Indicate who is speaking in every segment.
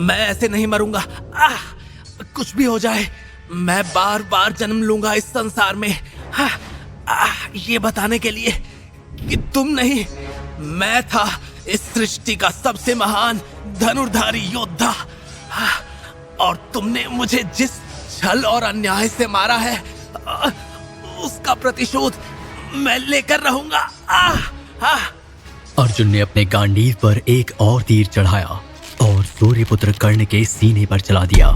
Speaker 1: मैं ऐसे नहीं मरूंगा। कुछ भी हो जाए, मैं बार बार जन्म लूंगा इस संसार में, ये बताने के लिए कि तुम नहीं, मैं था इस सृष्टि का सबसे महान धनुर्धारी योद्धा। और तुमने मुझे जिस छल और अन्याय से मारा है, उसका प्रतिशोध मैं लेकर रहूंगा।
Speaker 2: अर्जुन ने अपने गांडीव पर एक और तीर चढ़ाया और सूर्यपुत्र कर्ण के सीने पर चला दिया।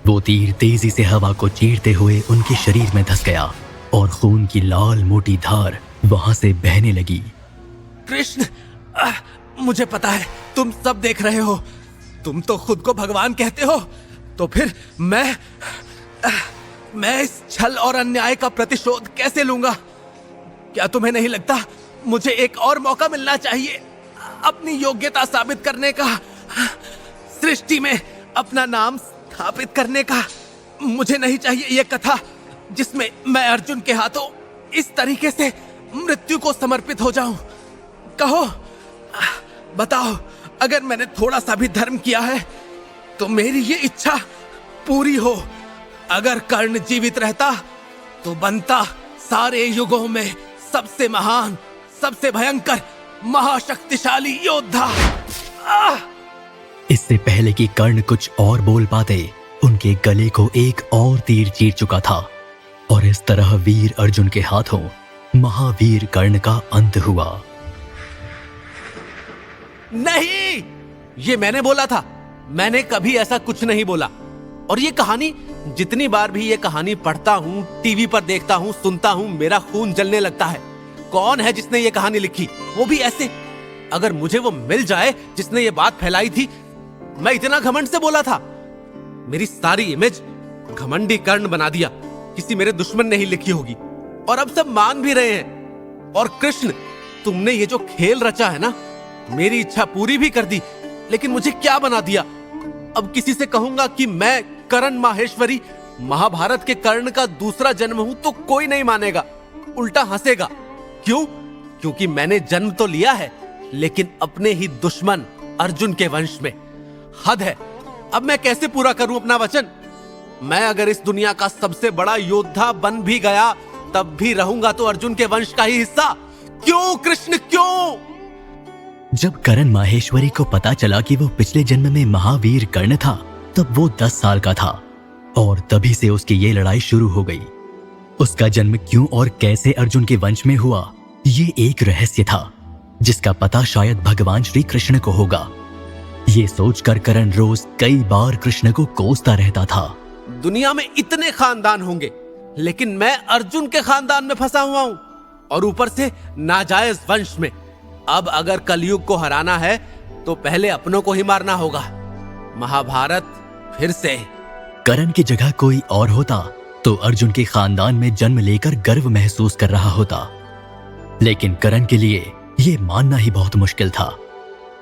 Speaker 2: वो तीर तेजी से हवा को चीरते हुए उनके शरीर में धंस गया और खून की लाल मोटी धार वहां से बहने लगी।
Speaker 1: कृष्ण, मुझे पता है तुम सब देख रहे हो। तुम तो खुद को भगवान कहते हो, तो फिर मैं इस छल और अन्याय का प्रतिशोध कैसे लूंगा? क्या तुम्हें नहीं लगता मुझे एक और मौका मिलना चाहिए अपनी योग्यता साबित करने का, सृष्टि में अपना नाम स्थापित करने का? मुझे नहीं चाहिए ये कथा जिसमें मैं अर्जुन के हाथों इस तरीके से मृत्यु को समर्पित हो जाऊं। कहो, बताओ, अगर मैंने थोड़ा सा भी धर्म किया है तो मेरी ये इच्छा पूरी हो। अगर कर्ण जीवित रहता तो बनता सारे युगों में सबसे महान, सबसे भयंकर, महाशक्तिशाली योद्धा।
Speaker 2: इससे पहले कि कर्ण कुछ और बोल पाते, उनके गले को एक और तीर चीर चुका था और इस तरह वीर अर्जुन के हाथों महावीर कर्ण का अंत हुआ।
Speaker 1: नहीं, ये मैंने बोला था। मैंने कभी ऐसा कुछ नहीं बोला। और ये कहानी, जितनी बार भी ये कहानी पढ़ता हूँ, टीवी पर देखता हूँ, सुनता हूँ, मेरा खून जलने लगता है। कौन है जिसने ये कहानी लिखी, वो भी ऐसे? अगर मुझे वो मिल जाए जिसने ये बात फैलाई थी, मैं इतना घमंड से बोला था। मेरी सारी इमेज घमंडी कर्ण बना दिया। किसी मेरे दुश्मन ने ही लिखी होगी और अब सब मान भी रहे हैं। और कृष्ण, तुमने ये जो खेल रचा है ना, मेरी इच्छा पूरी भी कर दी, लेकिन मुझे क्या बना दिया? अब किसी से कहूंगा कि मैं कर्ण माहेश्वरी, महाभारत के कर्ण का दूसरा जन्म हूं, तो कोई नहीं मानेगा, उल्टा हंसेगा। क्यों? क्योंकि मैंने जन्म तो लिया है, लेकिन अपने ही दुश्मन अर्जुन के वंश में। हद है। अब मैं कैसे पूरा करूं अपना वचन? मैं अगर इस दुनिया का सबसे बड़ा योद्धा बन भी गया, तब भी रहूंगा तो अर्जुन के वंश का ही हिस्सा। क्यों कृष्ण, क्यों?
Speaker 2: जब कर्ण माहेश्वरी को पता चला कि वो पिछले जन्म में महावीर कर्ण था, तब वो 10 साल का था और तभी से उसकी ये लड़ाई शुरू हो गई। उसका जन्म क्यों और कैसे अर्जुन के वंश में हुआ, ये एक रहस्य था जिसका पता शायद भगवान श्री कृष्ण को होगा। ये सोचकर कर्ण रोज कई बार कृष्ण को कोसता रहता था।
Speaker 1: दुनिया में इतने खानदान होंगे, लेकिन मैं अर्जुन के खानदान में फंसा हुआ हूं, और ऊपर से नाजायज वंश में। अब अगर कलयुग को हराना है तो पहले अपनों को ही मारना होगा। महाभारत फिर से।
Speaker 2: कर्ण की जगह कोई और होता तो अर्जुन के खानदान में जन्म लेकर गर्व महसूस कर रहा होता, लेकिन कर्ण के लिए ये मानना ही बहुत मुश्किल था,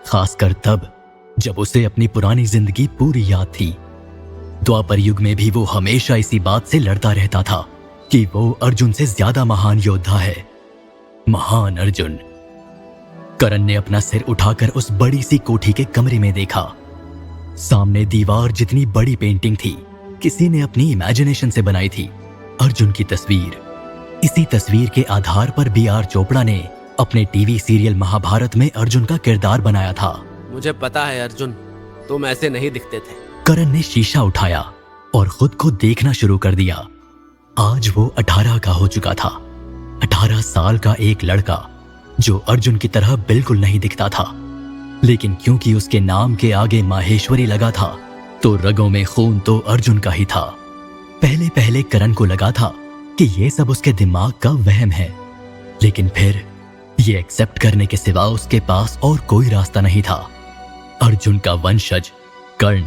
Speaker 2: खासकर तब जब उसे अपनी पुरानी जिंदगी पूरी याद थी। द्वापर युग में भी वो हमेशा इसी बात से लड़ता रहता था कि वो अर्जुन से ज्यादा महान योद्धा है। महान अर्जुन। कर्ण ने अपना सिर उठाकर उस बड़ी सी कोठी के कमरे में देखा। सामने दीवार जितनी बड़ी पेंटिंग थी, किसी ने अपनी इमेजिनेशन से बनाई थी, अर्जुन की तस्वीर। इसी तस्वीर के आधार पर B.R. चोपड़ा ने अपने टीवी सीरियल महाभारत में अर्जुन का किरदार बनाया था।
Speaker 1: मुझे पता है अर्जुन, तुम ऐसे नहीं दिखते थे।
Speaker 2: कर्ण ने शीशा उठाया और खुद को देखना शुरू कर दिया। आज वो 18 का हो चुका था। 18 साल का एक लड़का जो अर्जुन की तरह बिल्कुल नहीं दिखता था, लेकिन क्योंकि उसके नाम के आगे माहेश्वरी लगा था, तो रगों में खून तो अर्जुन का ही था। पहले पहले कर्ण को लगा था कि ये सब उसके दिमाग का वहम है, लेकिन फिर ये एक्सेप्ट करने के सिवा उसके पास और कोई रास्ता नहीं था। अर्जुन का वंशज कर्ण,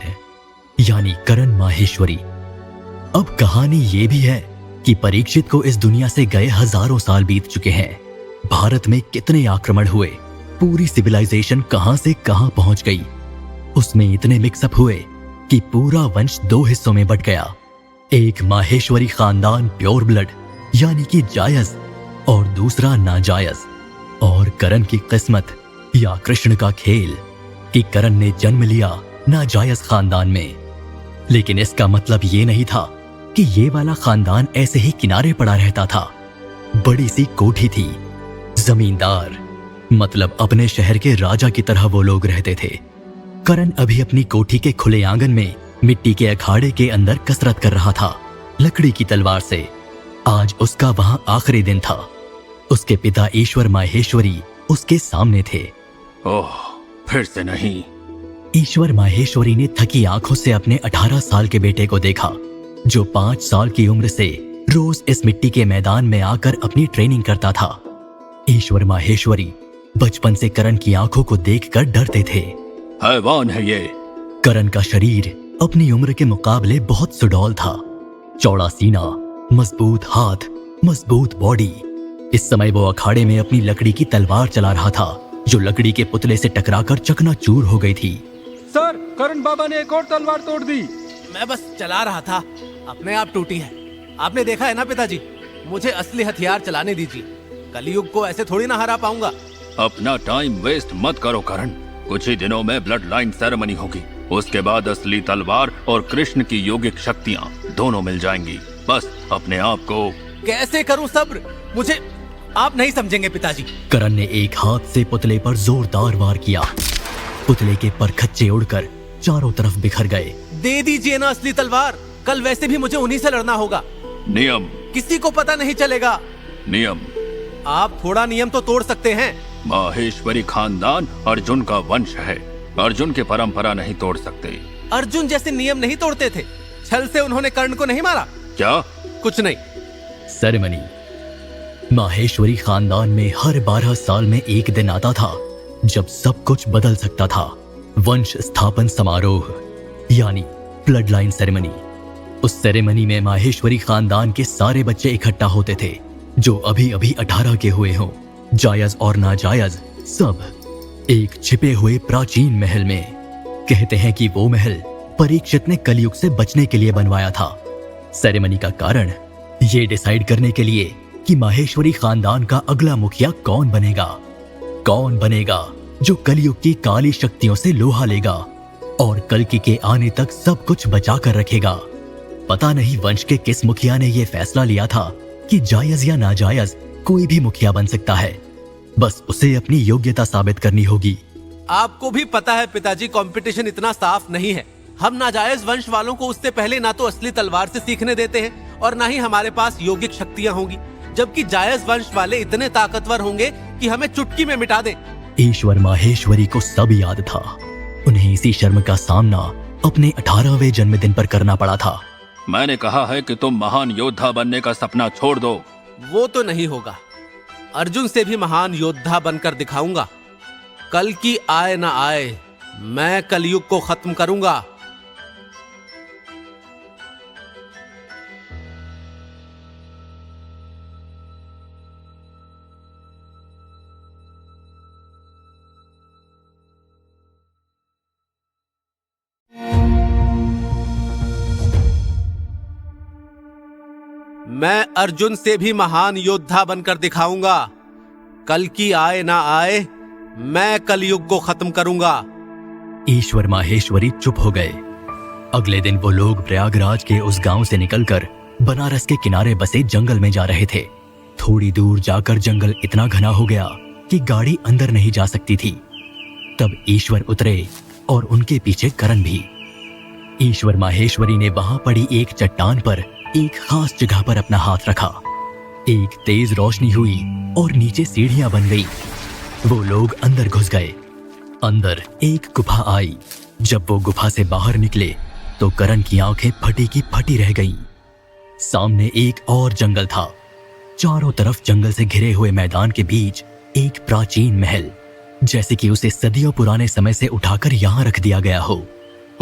Speaker 2: यानी कर्ण माहेश्वरी। अब कहानी ये भी है कि परीक्षित को इस दुनिया से गए हजारों साल बीत चुके हैं। भारत में कितने आक्रमण हुए, पूरी सिविलाइजेशन कहां से कहां पहुंच गई। उसमें इतने मिक्सअप हुए कि पूरा वंश 2 हिस्सों में बट गया। एक माहेश्वरी खानदान प्योर ब्लड यानी कि जायज, और दूसरा नाजायज। और कर्ण की किस्मत या कृष्ण का खेल कि कर्ण ने जन्म लिया नाजायज खानदान में। लेकिन इसका मतलब ये नहीं था कि ये वाला खानदान ऐसे ही किनारे पड़ा रहता था। बड़ी सी कोठी थी, जमींदार, मतलब अपने शहर के राजा की तरह वो लोग रहते थे। करण अभी अपनी कोठी के खुले आंगन में मिट्टी के अखाड़े के अंदर कसरत कर रहा था, लकड़ी की तलवार से। आज उसका वहां आखिरी दिन था। उसके पिता ईश्वर माहेश्वरी उसके सामने थे।
Speaker 3: ओह, फिर से नहीं।
Speaker 2: ईश्वर माहेश्वरी ने थकी आंखों से अपने 18 साल के बेटे को देखा, जो 5 साल की उम्र से रोज इस मिट्टी के मैदान में आकर अपनी ट्रेनिंग करता था। ईश्वर माहेश्वरी बचपन से करण की आंखों को देखकर डरते थे।
Speaker 3: हैवान है ये।
Speaker 2: करण का शरीर अपनी उम्र के मुकाबले बहुत सुडौल था। चौड़ा सीना, मजबूत हाथ, मजबूत बॉडी। इस समय वो अखाड़े में अपनी लकड़ी की तलवार चला रहा था, जो लकड़ी के पुतले से टकराकर चकनाचूर हो गई थी।
Speaker 4: सर, करण बाबा ने एक और तलवार तोड़ दी।
Speaker 1: मैं बस चला रहा था, अपने आप टूटी है। आपने देखा है ना पिताजी, मुझे असली हथियार चलाने दीजिए। कलयुग को ऐसे थोड़ी ना हरा पाऊंगा।
Speaker 3: अपना टाइम वेस्ट मत करो करण। कुछ ही दिनों में ब्लड लाइन सेरेमनी होगी। उसके बाद असली तलवार और कृष्ण की योगिक शक्तियाँ दोनों मिल जाएंगी। बस अपने आप को।
Speaker 1: कैसे करूं सब्र? मुझे आप नहीं समझेंगे पिताजी।
Speaker 2: करण ने एक हाथ से पुतले पर जोरदार वार किया। पुतले के परखच्चे उड़कर चारों तरफ बिखर गए।
Speaker 1: दे दीजिए ना असली तलवार, कल वैसे भी मुझे उन्हीं से लड़ना होगा।
Speaker 3: नियम।
Speaker 1: किसी को पता नहीं चलेगा।
Speaker 3: नियम।
Speaker 1: आप थोड़ा नियम तो तोड़ सकते हैं।
Speaker 3: माहेश्वरी खानदान अर्जुन का वंश है। अर्जुन की परंपरा नहीं तोड़ सकते।
Speaker 1: अर्जुन जैसे नियम नहीं तोड़ते थे। छल से उन्होंने कर्ण को नहीं मारा।
Speaker 3: क्या?
Speaker 1: कुछ नहीं।
Speaker 2: सेरेमनी। माहेश्वरी खानदान में हर 12 साल में एक दिन आता था जब सब कुछ बदल सकता था। वंश स्थापन समारोह, यानी ब्लड लाइन सेरेमनी। उस सेरेमनी में माहेश्वरी खानदान के सारे बच्चे इकट्ठा होते थे, जो अभी अभी 18 के हुए हों। जायज और नाजायज सब एक छिपे हुए प्राचीन महल में। कहते हैं कि वो महल परीक्षित ने कलयुग से बचने के लिए बनवाया था। सेरेमनी का कारण ये डिसाइड करने के लिए कि माहेश्वरी खानदान का अगला मुखिया कौन बनेगा जो कलयुग की काली शक्तियों से लोहा लेगा और कल्कि के आने तक सब कुछ बचा कर रखेगा। पता नहीं वंश के किस मुखिया ने यह फैसला लिया था कि जायज या नाजायज कोई भी मुखिया बन सकता है, बस उसे अपनी योग्यता साबित करनी होगी।
Speaker 1: आपको भी पता है पिताजी, कंपटीशन इतना साफ नहीं है। हम नाजायज वंश वालों को उससे पहले ना तो असली तलवार से सीखने देते हैं और ना ही हमारे पास यौगिक शक्तियां होंगी, जबकि जायज वंश वाले इतने ताकतवर होंगे कि हमें चुटकी में मिटा दें।
Speaker 2: ईश्वर माहेश्वरी को सब याद था। उन्हें इसी शर्म का सामना अपने 18वें जन्मदिन पर करना पड़ा था।
Speaker 3: मैंने कहा है कि तुम महान योद्धा बनने का सपना छोड़ दो।
Speaker 1: वो तो नहीं होगा। अर्जुन से भी महान योद्धा बनकर दिखाऊंगा। कल की आए ना आए, मैं कलयुग को खत्म करूंगा। मैं अर्जुन से भी महान योद्धा बनकर दिखाऊंगा। कल की आए ना आए, मैं कलयुग को खत्म करूंगा।
Speaker 2: ईश्वर माहेश्वरी चुप हो गए। अगले दिन वो लोग प्रयागराज के उस गांव से निकलकर बनारस के किनारे बसे जंगल में जा रहे थे। थोड़ी दूर जाकर जंगल इतना घना हो गया कि गाड़ी अंदर नहीं जा सकती थी। तब ईश्वर उतरे और उनके पीछे करण भी। ईश्वर माहेश्वरी ने वहां पड़ी एक चट्टान पर एक खास जगह पर अपना हाथ रखा। एक तेज रोशनी हुई और नीचे सीढ़ियां बन गई। वो लोग अंदर घुस गए। अंदर एक गुफा आई। जब वो गुफा से बाहर निकले तो करण की आंखें फटी की फटी रह गईं। सामने एक और जंगल था। चारों तरफ जंगल से घिरे हुए मैदान के बीच एक प्राचीन महल, जैसे कि उसे सदियों पुराने समय से उठाकर यहां रख दिया गया हो।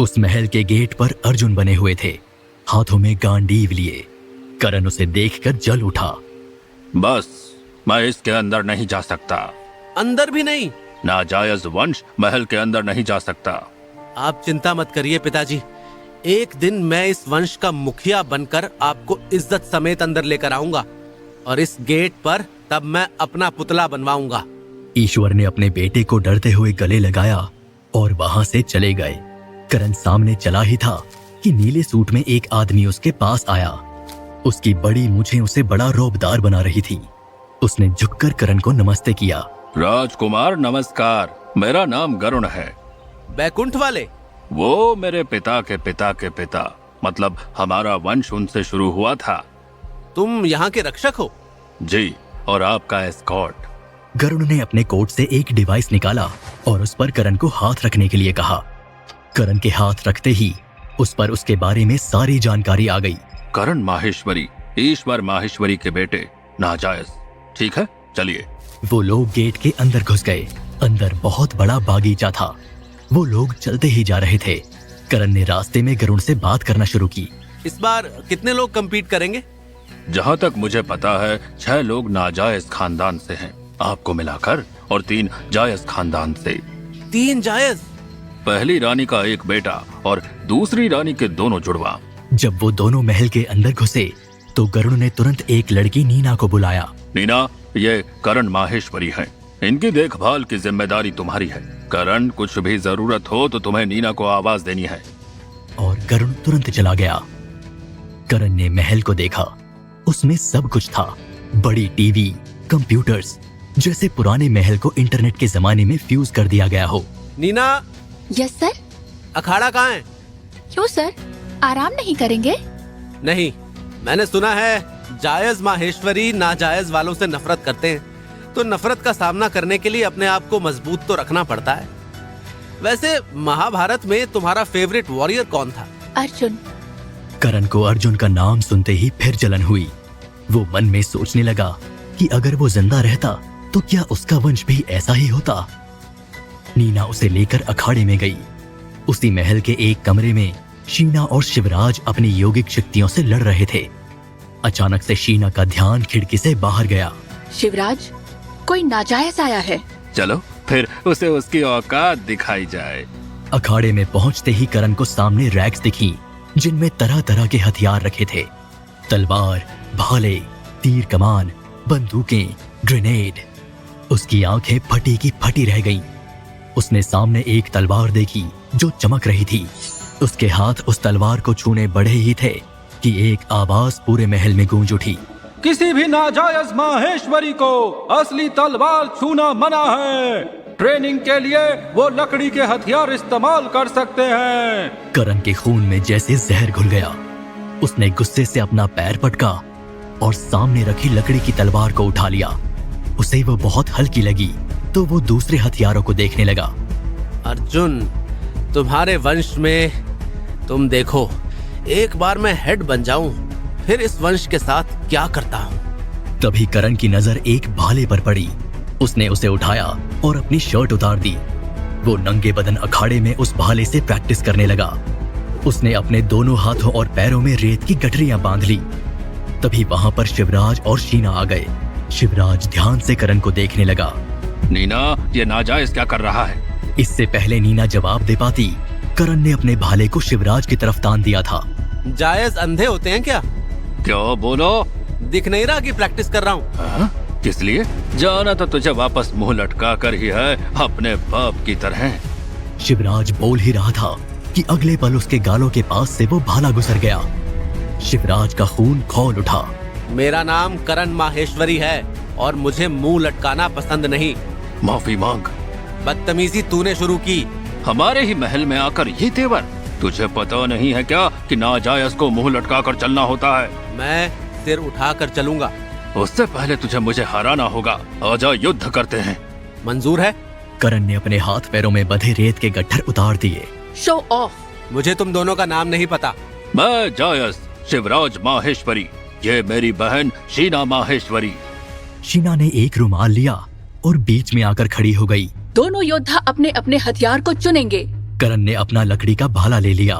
Speaker 2: उस महल के गेट पर अर्जुन बने हुए थे, हाथों में गांडीव लिए। करण उसे देखकर जल उठा।
Speaker 3: बस, मैं इसके अंदर नहीं जा सकता।
Speaker 1: अंदर भी नहीं?
Speaker 3: नाजायज वंश महल के अंदर नहीं जा सकता।
Speaker 1: आप चिंता मत करिए पिताजी, एक दिन मैं इस वंश का मुखिया बनकर आपको इज्जत समेत अंदर लेकर आऊंगा और इस गेट पर तब मैं अपना पुतला बनवाऊंगा।
Speaker 2: ईश्वर ने अपने बेटे को डरते हुए गले लगाया और वहां से चले गए। करण सामने चला ही था कि नीले सूट में एक आदमी उसके पास आया। उसकी बड़ी मूछें उसे बड़ा रौबदार बना रही थी। उसने झुककर करण को नमस्ते किया।
Speaker 3: राजकुमार नमस्कार, मेरा नाम गरुण है।
Speaker 1: बैकुंठ वाले?
Speaker 3: वो मेरे पिता के पिता के पिता, मतलब हमारा वंश उनसे शुरू हुआ था।
Speaker 1: तुम यहाँ के रक्षक हो?
Speaker 3: जी, और आपका एस्कॉर्ट।
Speaker 2: गरुण ने अपने कोट से एक डिवाइस निकाला और उस पर करण को हाथ रखने के लिए कहा। करण के हाथ रखते ही उस पर उसके बारे में सारी जानकारी आ गई।
Speaker 3: करण माहेश्वरी, ईश्वर माहेश्वरी के बेटे, नाजायज। ठीक है, चलिए।
Speaker 2: वो लोग गेट के अंदर घुस गए। अंदर बहुत बड़ा बागीचा था। वो लोग चलते ही जा रहे थे। करण ने रास्ते में गरुण से बात करना शुरू की।
Speaker 1: इस बार कितने लोग compete करेंगे?
Speaker 3: जहाँ तक मुझे पता है 6 लोग नाजायज खानदान से हैं, आपको मिलाकर, और 3 जायज खानदान से।
Speaker 1: 3 जायज?
Speaker 3: पहली रानी का एक बेटा और दूसरी रानी के दोनों जुड़वा।
Speaker 2: जब वो दोनों महल के अंदर घुसे तो गरुण ने तुरंत एक लड़की नीना को बुलाया।
Speaker 3: नीना, ये करण माहेश्वरी हैं। इनकी देखभाल की जिम्मेदारी तुम्हारी है। करण, कुछ भी जरूरत हो तो तुम्हें नीना को आवाज देनी है।
Speaker 2: और गरुण तुरंत चला गया। करण ने महल को देखा। उसमें सब कुछ था। बड़ी टीवी, कंप्यूटर्स, जैसे पुराने महल को इंटरनेट के जमाने में फ्यूज कर दिया गया हो।
Speaker 1: Neena,
Speaker 5: yes sir.
Speaker 1: अखाड़ा कहाँ है?
Speaker 5: क्यों सर, आराम नहीं करेंगे?
Speaker 1: नहीं, मैंने सुना है जायज माहेश्वरी नाजायज वालों से नफरत करते हैं, तो नफरत का सामना करने के लिए अपने आप को मजबूत तो रखना पड़ता है। वैसे महाभारत में तुम्हारा फेवरेट वॉरियर कौन था?
Speaker 5: अर्जुन।
Speaker 2: करण को अर्जुन का नाम सुनते ही फिर जलन हुई। वो मन में सोचने लगा कि अगर वो जिंदा रहता तो क्या उसका वंश भी ऐसा ही होता। नीना उसे लेकर अखाड़े में गई। उसी महल के एक कमरे में शीना और शिवराज अपनी योगिक शक्तियों से लड़ रहे थे। अचानक से शीना का ध्यान खिड़की से बाहर गया।
Speaker 5: शिवराज, कोई नाजायज आया है।
Speaker 3: चलो फिर उसे उसकी औकात दिखाई जाए।
Speaker 2: अखाड़े में पहुंचते ही करण को सामने रैक्स दिखी जिनमें तरह तरह के हथियार रखे थे। तलवार, भाले, तीर कमान, बंदूकें, ग्रेनेड। उसकी आंखें फटी की फटी रह गईं। उसने सामने एक तलवार देखी जो चमक रही थी। उसके हाथ उस तलवार को छूने बढ़े ही थे कि एक आवाज पूरे महल में गूंज उठी।
Speaker 4: किसी भी नाजायज माहेश्वरी को असली तलवार छूना मना है। ट्रेनिंग के लिए वो लकड़ी के हथियार इस्तेमाल कर सकते हैं।
Speaker 2: करण के खून में जैसे जहर घुल गया। उसने गुस्से से अपना पैर पटका और सामने रखी लकड़ी की तलवार को उठा लिया। उसे वो बहुत हल्की लगी तो वो दूसरे हथियारों को देखने लगा।
Speaker 1: अर्जुन, तुम्हारे वंश में तुम देखो, एक बार मैं हेड बन जाऊं, फिर इस वंश के साथ क्या करता हूं।
Speaker 2: तभी करण की नजर एक भाले पर पड़ी। उसने उसे उठाया और अपनी शर्ट उतार दी। वो नंगे बदन अखाड़े में उस भाले से प्रैक्टिस करने लगा। उसने अपने दोनों हाथों और पैरों में रेत की गठरियां बांध ली। तभी वहां पर शिवराज और शीना आ गए। शिवराज ध्यान से करण को देखने लगा।
Speaker 3: नीना, ये नाजायज क्या कर रहा है?
Speaker 2: इससे पहले नीना जवाब दे पाती, करण ने अपने भाले को शिवराज की तरफ तान दिया था।
Speaker 1: जायज अंधे होते हैं क्या?
Speaker 3: क्यों बोलो?
Speaker 1: दिख नहीं रहा कि प्रैक्टिस कर रहा हूँ।
Speaker 3: हाँ? किस लिए? जाना तो तुझे वापस मुंह लटका कर ही है, अपने बाप की तरह।
Speaker 2: शिवराज बोल ही रहा था कि अगले पल उसके गालों के पास से वो भाला गुजर गया। शिवराज का खून खौल उठा।
Speaker 1: मेरा नाम करण माहेश्वरी है और मुझे मुंह लटकाना पसंद नहीं।
Speaker 3: माफी मांग।
Speaker 1: बदतमीजी तूने शुरू की।
Speaker 3: हमारे ही महल में आकर ये तेवर। तुझे पता नहीं है क्या कि नाजायज को मुंह लटका कर चलना होता है?
Speaker 1: मैं सिर उठा कर चलूंगा।
Speaker 3: उससे पहले तुझे मुझे हराना होगा। आजा, युद्ध करते हैं।
Speaker 1: मंजूर है?
Speaker 2: करण ने अपने हाथ पैरों में बंधे रेत के गट्ठर उतार दिए।
Speaker 5: Show off.
Speaker 1: मुझे तुम दोनों का नाम नहीं पता।
Speaker 3: मैं जायज शिवराज माहेश्वरी, ये मेरी बहन शीना माहेश्वरी।
Speaker 2: शीना ने एक रुमाल लिया और बीच में आकर खड़ी हो गई।
Speaker 5: दोनों योद्धा अपने अपने हथियार को चुनेंगे।
Speaker 2: करण ने अपना लकड़ी का भाला ले लिया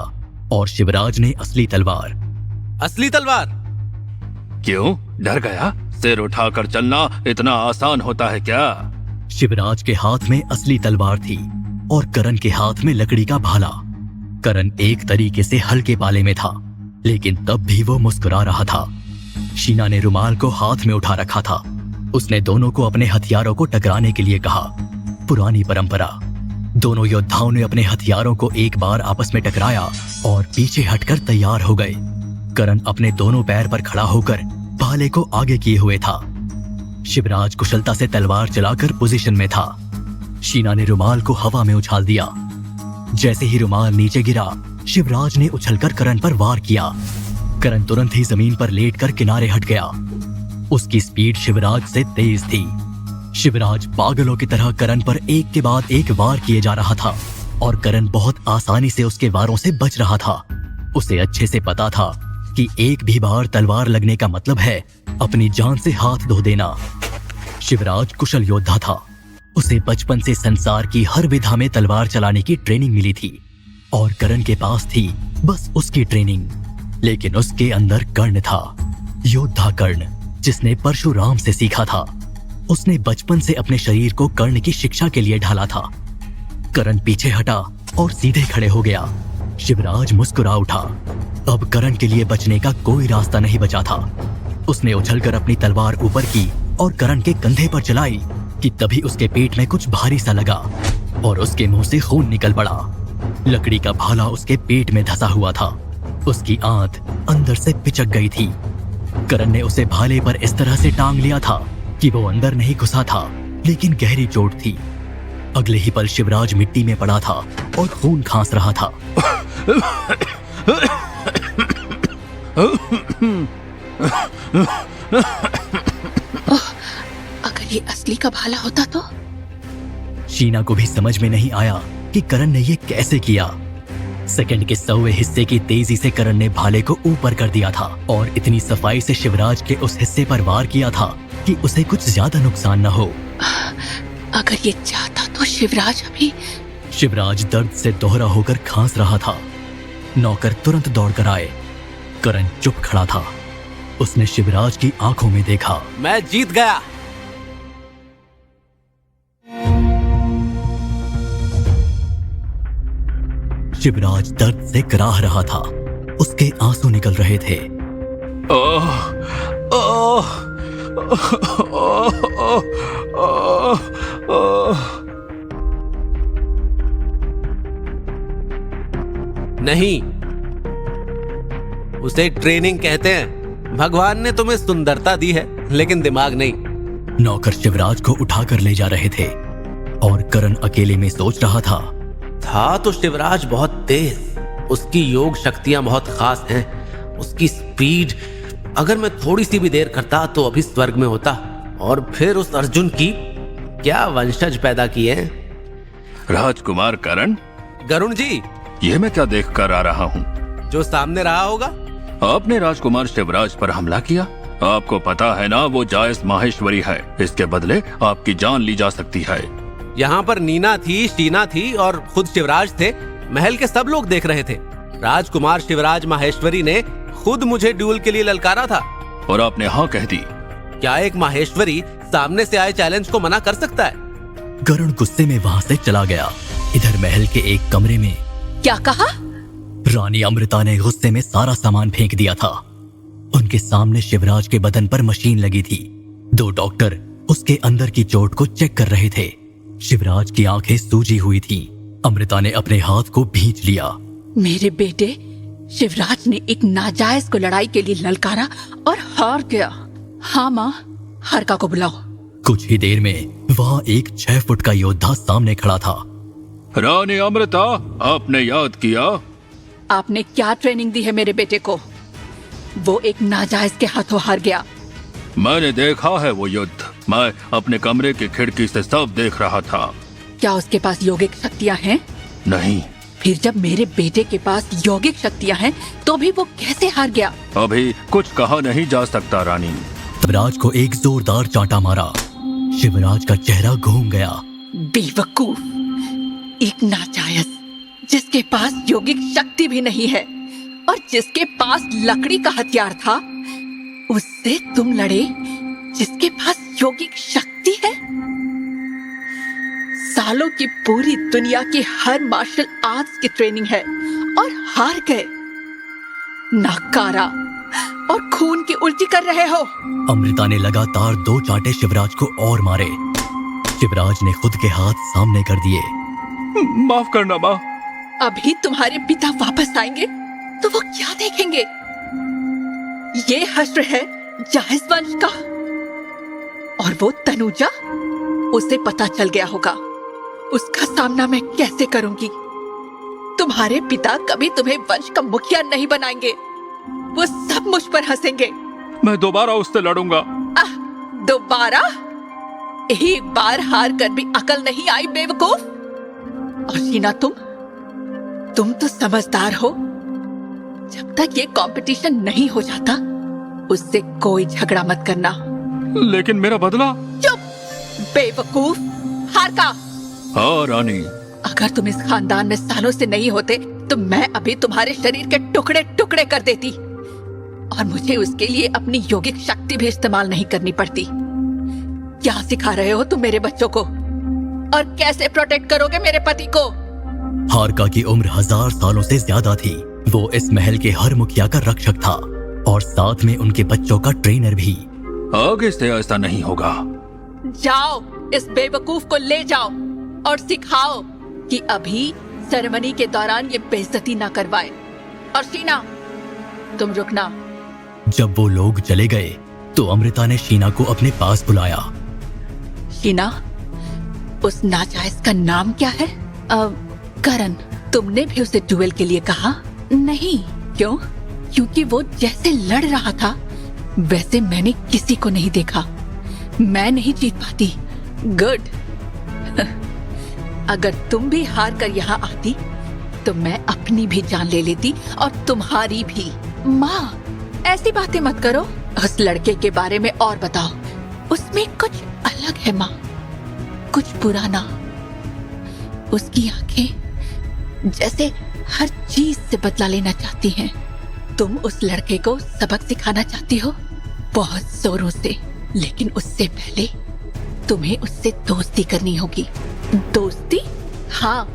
Speaker 2: और शिवराज ने असली तलवार।
Speaker 1: असली तलवार?
Speaker 3: क्यों, डर गया? सिर उठाकर चलना इतना आसान होता है क्या?
Speaker 2: शिवराज के हाथ में असली तलवार थी और करण के हाथ में लकड़ी का भाला। करण एक तरीके से हल्के पाले में था, लेकिन तब भी वो मुस्कुरा रहा था। शीना ने रुमाल को हाथ में उठा रखा था। उसने दोनों को अपने हथियारों को टकराने के लिए कहा। पुरानी परंपरा। दोनों योद्धाओं ने अपने हथियारों को एक बार आपस में टकराया और पीछे हटकर तैयार हो गए। करण अपने दोनों पैर पर खड़ा होकर भाले को आगे किए हुए था। शिवराज कुशलता से तलवार चलाकर पोजीशन में था। शीना ने रुमाल को हवा में उछाल दिया। जैसे ही रुमाल नीचे गिरा, शिवराज ने उछलकर करण पर वार किया। करण तुरंत ही जमीन पर लेटकर किनारे हट गया। उसकी स्पीड शिवराज से तेज थी। शिवराज पागलों की तरह करण पर एक के बाद एक वार किए जा रहा था और करण बहुत आसानी से उसके वारों से बच रहा था। उसे अच्छे से पता था कि एक भी बार तलवार लगने का मतलब है अपनी जान से हाथ धो देना। शिवराज कुशल योद्धा था। उसे बचपन से संसार की हर विधा में तलवार चलाने की ट्रेनिंग मिली थी और करण के पास थी बस उसकी ट्रेनिंग। लेकिन उसके अंदर कर्ण था, योद्धा कर्ण, जिसने परशुराम से सीखा था। उसने बचपन से अपने शरीर को कर्ण की शिक्षा के लिए ढाला था। करण पीछे हटा और सीधे खड़े हो गया। शिवराज मुस्कुरा उठा। अब करण के लिए बचने का कोई रास्ता नहीं बचा था। उसने उछलकर अपनी तलवार ऊपर की और करण के कंधे पर चलाई कि तभी उसके पेट में कुछ भारी सा लगा और उसके मुंह से खून निकल पड़ा। लकड़ी का भाला उसके पेट में धंसा हुआ था। उसकी आंत अंदर से पिचक गई थी। करण ने उसे भाले पर इस तरह से टांग लिया था कि वो अंदर नहीं घुसा था, लेकिन गहरी चोट थी। अगले ही पल शिवराज मिट्टी में पड़ा था और खून खांस रहा था।
Speaker 5: अगर ये असली का भाला होता तो?
Speaker 2: शीना को भी समझ में नहीं आया कि करण ने ये कैसे किया। सेकंड के 100वें हिस्से की तेजी से करण ने भाले को ऊपर कर दिया था और इतनी सफाई से शिवराज के उस हिस्से पर वार किया था कि उसे कुछ ज्यादा नुकसान न हो।
Speaker 5: अगर ये चाहता तो शिवराज अभी।
Speaker 2: शिवराज दर्द से दोहरा होकर खांस रहा था। नौकर तुरंत दौड़कर आए। करण चुप खड़ा था। उसने शिवराज की आंखों में देखा।
Speaker 1: मैं जीत गया।
Speaker 2: शिवराज दर्द से कराह रहा था। उसके आंसू निकल रहे थे।
Speaker 3: ओह, ओह, ओह, ओह, ओह।
Speaker 1: नहीं, उसे ट्रेनिंग कहते हैं। भगवान ने तुम्हें सुंदरता दी है, लेकिन दिमाग नहीं।
Speaker 2: नौकर शिवराज को उठाकर ले जा रहे थे और करण अकेले में सोच रहा था
Speaker 1: तो शिवराज बहुत तेज, उसकी योग शक्तियां बहुत खास हैं, उसकी स्पीड। अगर मैं थोड़ी सी भी देर करता तो अभी स्वर्ग में होता। और फिर उस अर्जुन की क्या वंशज पैदा किए हैं।
Speaker 3: राजकुमार करण,
Speaker 1: गरुण जी,
Speaker 3: ये मैं क्या देख कर आ रहा हूँ?
Speaker 1: जो सामने रहा होगा।
Speaker 3: आपने राजकुमार शिवराज पर हमला किया। आपको पता है ना, वो जायस माहेश्वरी है। इसके बदले आपकी जान ली जा सकती है।
Speaker 1: यहाँ पर नीना थी, शीना थी और खुद शिवराज थे। महल के सब लोग देख रहे थे। राजकुमार शिवराज माहेश्वरी ने खुद मुझे ड्यूल के लिए ललकारा था।
Speaker 3: और आपने हाँ कह दी।
Speaker 1: क्या एक माहेश्वरी सामने से आए चैलेंज को मना कर सकता है?
Speaker 2: गरुड़ गुस्से में वहां से चला गया। इधर महल के एक कमरे में
Speaker 5: क्या कहा?
Speaker 2: रानी अमृता ने गुस्से में सारा सामान फेंक दिया था। उनके सामने शिवराज के बदन पर मशीन लगी थी। 2 डॉक्टर उसके अंदर की चोट को चेक कर रहे थे। शिवराज की आंखें सूजी हुई थी। अमृता ने अपने हाथ को भींच लिया।
Speaker 5: मेरे बेटे शिवराज ने एक नाजायज को लड़ाई के लिए ललकारा और हार गया। हाँ माँ, हरका को बुलाओ।
Speaker 2: कुछ ही देर में वहाँ एक 6 फुट का योद्धा सामने खड़ा था।
Speaker 3: रानी अमृता, आपने याद किया?
Speaker 5: आपने क्या ट्रेनिंग दी है मेरे बेटे को? वो एक नाजायज के हाथों हार गया।
Speaker 3: मैंने देखा है वो युद्ध। मैं अपने कमरे की खिड़की से सब देख रहा था।
Speaker 5: क्या उसके पास यौगिक शक्तियाँ हैं?
Speaker 3: नहीं।
Speaker 5: फिर जब मेरे बेटे के पास यौगिक शक्तियाँ हैं, तो भी वो कैसे हार गया?
Speaker 3: अभी कुछ कहा नहीं जा सकता रानी।
Speaker 2: शिवराज को एक जोरदार चांटा मारा। शिवराज का चेहरा घूम गया।
Speaker 5: बेवकूफ, एक नाजायज जिसके पास यौगिक शक्ति भी नहीं है और जिसके पास लकड़ी का हथियार था, उससे तुम लड़े जिसके पास यौगिक शक्ति है। सालों की पूरी दुनिया की हर मार्शल आर्ट्स की ट्रेनिंग है और हार गए। नाकारा और खून की उल्टी कर रहे हो।
Speaker 2: अमृता ने लगातार 2 चांटे शिवराज को और मारे। शिवराज ने खुद के हाथ सामने कर दिए।
Speaker 3: माफ करना माँ।
Speaker 5: अभी तुम्हारे पिता वापस आएंगे तो वो क्या देखेंगे? ये हश्र है जायज वंश का, और वो तनुजा, उसे पता चल गया होगा। उसका सामना मैं कैसे करूंगी? तुम्हारे पिता कभी तुम्हें वंश का मुखिया नहीं बनाएंगे। वो सब मुझ पर हंसेंगे।
Speaker 3: मैं दोबारा उससे लड़ूंगा।
Speaker 5: दोबारा? एक बार हार कर भी अकल नहीं आई बेवकूफ। और शीना, तुम तो समझदार हो। जब तक ये कंपटीशन नहीं हो जाता उससे कोई झगड़ा मत करना।
Speaker 3: लेकिन मेरा बदला।
Speaker 5: चुप बेवकूफ, हार का।
Speaker 3: हाँ रानी।
Speaker 5: अगर तुम इस खानदान में सालों से नहीं होते तो मैं अभी तुम्हारे शरीर के टुकड़े टुकड़े कर देती, और मुझे उसके लिए अपनी योगिक शक्ति भी इस्तेमाल नहीं करनी पड़ती। क्या सिखा रहे हो तुम मेरे बच्चों को? और कैसे प्रोटेक्ट करोगे मेरे पति को?
Speaker 2: हारका की उम्र 1000 सालों से ज्यादा थी। वो इस महल के हर मुखिया का रक्षक था और साथ में उनके बच्चों का ट्रेनर भी।
Speaker 3: आगे से ऐसा नहीं होगा।
Speaker 5: जाओ, इस बेवकूफ को ले जाओ और सिखाओ कि अभी सेरेमनी के दौरान ये बेइज्जती ना करवाए। और शीना, तुम रुकना।
Speaker 2: जब वो लोग चले गए तो अमृता ने शीना को अपने पास बुलाया।
Speaker 5: शीना, उस नाजायज का नाम क्या है? करण। तुमने भी उसे डुएल के लिए कहा? नहीं। क्यों? क्योंकि वो जैसे लड़ रहा था वैसे मैंने किसी को नहीं देखा। मैं नहीं जीत पाती। गुड। अगर तुम भी हार कर यहाँ आती तो मैं अपनी भी जान ले लेती और तुम्हारी भी। माँ, ऐसी बातें मत करो। उस लड़के के बारे में और बताओ। उसमें कुछ अलग है माँ, कुछ पुराना। उसकी आंखें जैसे हर चीज से बदला लेना चाहती हैं। तुम उस लड़के को सबक सिखाना चाहती हो बहुत जोरों से, लेकिन उससे पहले तुम्हें उससे दोस्ती करनी होगी। दोस्ती? हाँ,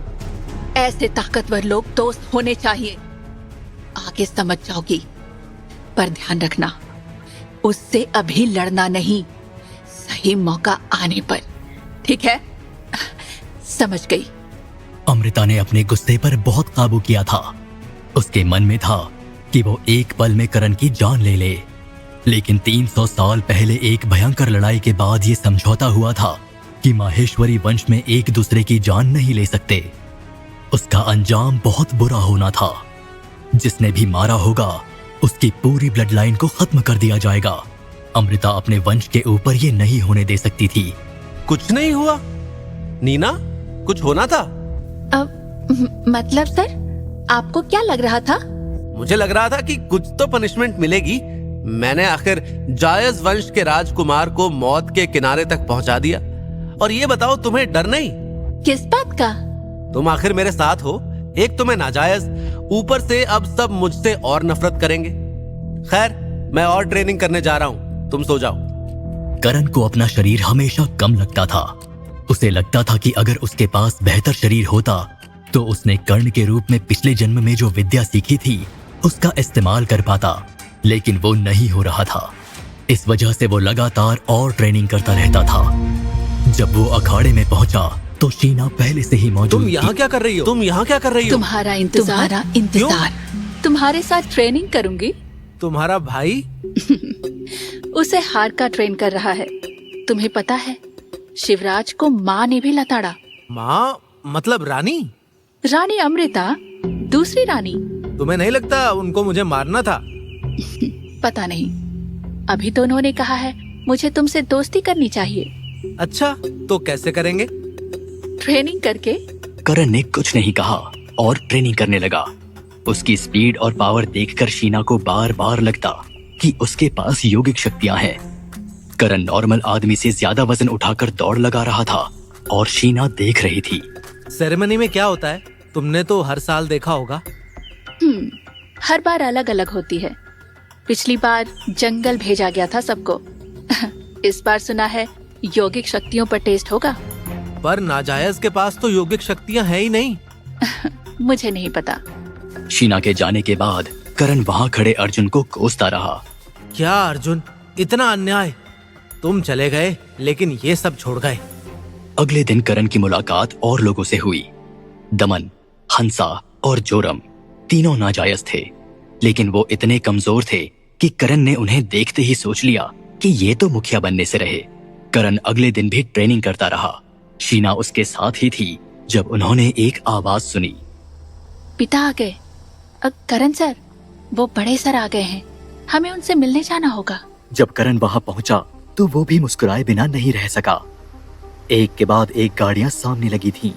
Speaker 5: ऐसे ताकतवर लोग दोस्त होने चाहिए। आगे समझ जाओगी, पर ध्यान रखना उससे अभी लड़ना नहीं, सही मौका आने पर। ठीक है? समझ गई।
Speaker 2: अमृता ने अपने गुस्से पर बहुत काबू किया था। उसके मन में था कि वो एक पल में करण की जान ले ले, लेकिन 300 साल पहले एक भयंकर लड़ाई के बाद ये समझौता हुआ था कि माहेश्वरी वंश में एक दूसरे की जान नहीं ले सकते। उसका अंजाम बहुत बुरा होना था। जिसने भी मारा होगा उसकी पूरी ब्लड लाइन को खत्म कर दिया जाएगा। अमृता अपने वंश के ऊपर ये नहीं होने दे सकती थी।
Speaker 1: कुछ नहीं हुआ नीना, कुछ होना था।
Speaker 5: मतलब सर, आपको क्या लग रहा था?
Speaker 1: मुझे लग रहा था कि कुछ तो पनिशमेंट मिलेगी। मैंने आखिर जायज वंश के राजकुमार को मौत के किनारे तक पहुंचा दिया। और ये बताओ, तुम्हें डर नहीं?
Speaker 5: किस बात का?
Speaker 1: तुम आखिर मेरे साथ हो। एक तो मैं नाजायज, ऊपर से अब सब मुझसे और नफरत करेंगे। खैर, मैं और ट्रेनिंग करने जा रहा हूँ, तुम सो जाओ।
Speaker 2: करण को अपना शरीर हमेशा कम लगता था। उसे लगता था कि अगर उसके पास बेहतर शरीर होता तो उसने कर्ण के रूप में पिछले जन्म में जो विद्या सीखी थी उसका इस्तेमाल कर पाता, लेकिन वो नहीं हो रहा था। इस वजह से वो लगातार और ट्रेनिंग करता रहता था। जब वो अखाड़े में पहुंचा तो शीना पहले से ही मौजूद
Speaker 1: तुम यहाँ क्या कर रही हो? तुम यहाँ क्या कर रही हो?
Speaker 5: तुम्हारा इंतजार। तुम्हारे साथ ट्रेनिंग करूंगी।
Speaker 1: तुम्हारा भाई?
Speaker 5: उसे हार का ट्रेन कर रहा है। तुम्हें पता है, शिवराज को माँ ने भी लताड़ा।
Speaker 1: माँ मतलब रानी?
Speaker 5: रानी अमृता, दूसरी रानी।
Speaker 1: तुम्हें नहीं लगता उनको मुझे मारना था?
Speaker 5: पता नहीं, अभी तो उन्होंने कहा है मुझे तुमसे दोस्ती करनी चाहिए।
Speaker 1: अच्छा, तो कैसे करेंगे?
Speaker 5: ट्रेनिंग करके।
Speaker 2: करण ने कुछ नहीं कहा और ट्रेनिंग करने लगा। उसकी स्पीड और पावर देखकर शीना को बार बार लगता कि उसके पास योगिक शक्तियां हैं। करण नॉर्मल आदमी से ज्यादा वजन उठाकर दौड़ लगा रहा था और शीना देख रही थी।
Speaker 1: सेरेमनी में क्या होता है? तुमने तो हर साल देखा होगा।
Speaker 5: हर बार अलग अलग होती है। पिछली बार जंगल भेजा गया था सबको। इस बार सुना है योगिक शक्तियों पर टेस्ट होगा।
Speaker 1: पर नाजायज के पास तो योगिक शक्तियां हैं ही नहीं।
Speaker 5: मुझे नहीं पता।
Speaker 2: शीना के जाने के बाद करण वहाँ खड़े अर्जुन को कोसता रहा।
Speaker 1: क्या अर्जुन, इतना अन्याय! तुम चले गए लेकिन ये सब छोड़ गए।
Speaker 2: अगले दिन करण की मुलाकात और लोगों से हुई। दमन, हंसा और जोरम तीनों नाजायज थे, लेकिन वो इतने कमजोर थे कि करण ने उन्हें देखते ही सोच लिया कि ये तो मुखिया बनने से रहे। करण अगले दिन भी ट्रेनिंग करता रहा। शीना उसके साथ ही थी जब उन्होंने एक आवाज सुनी।
Speaker 6: पिता आ गए। करण सर, वो बड़े सर आ गए हैं, हमें उनसे मिलने जाना होगा।
Speaker 2: जब करण वहां पहुंचा तो वो भी मुस्कुराए बिना नहीं रह सका। एक के बाद एक गाड़ियां सामने लगी थीं।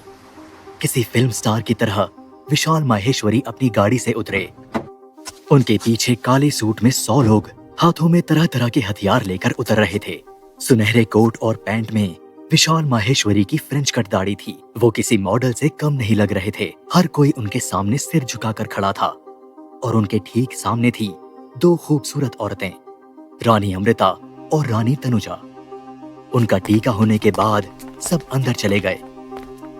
Speaker 2: किसी फिल्म स्टार की तरह विशाल माहेश्वरी अपनी गाड़ी से उतरे। उनके पीछे काले सूट में 100 लोग हाथों में तरह तरह के हथियार लेकर उतर रहे थे। सुनहरे कोट और पैंट में विशाल माहेश्वरी की फ्रेंच कट दाढ़ी थी। वो किसी मॉडल से कम नहीं लग रहे थे। हर कोई उनके सामने सिर झुकाकर खड़ा था और उनके ठीक सामने थी 2 खूबसूरत औरतें, रानी अमृता और रानी तनुजा। उनका टीका होने के बाद सब अंदर चले गए।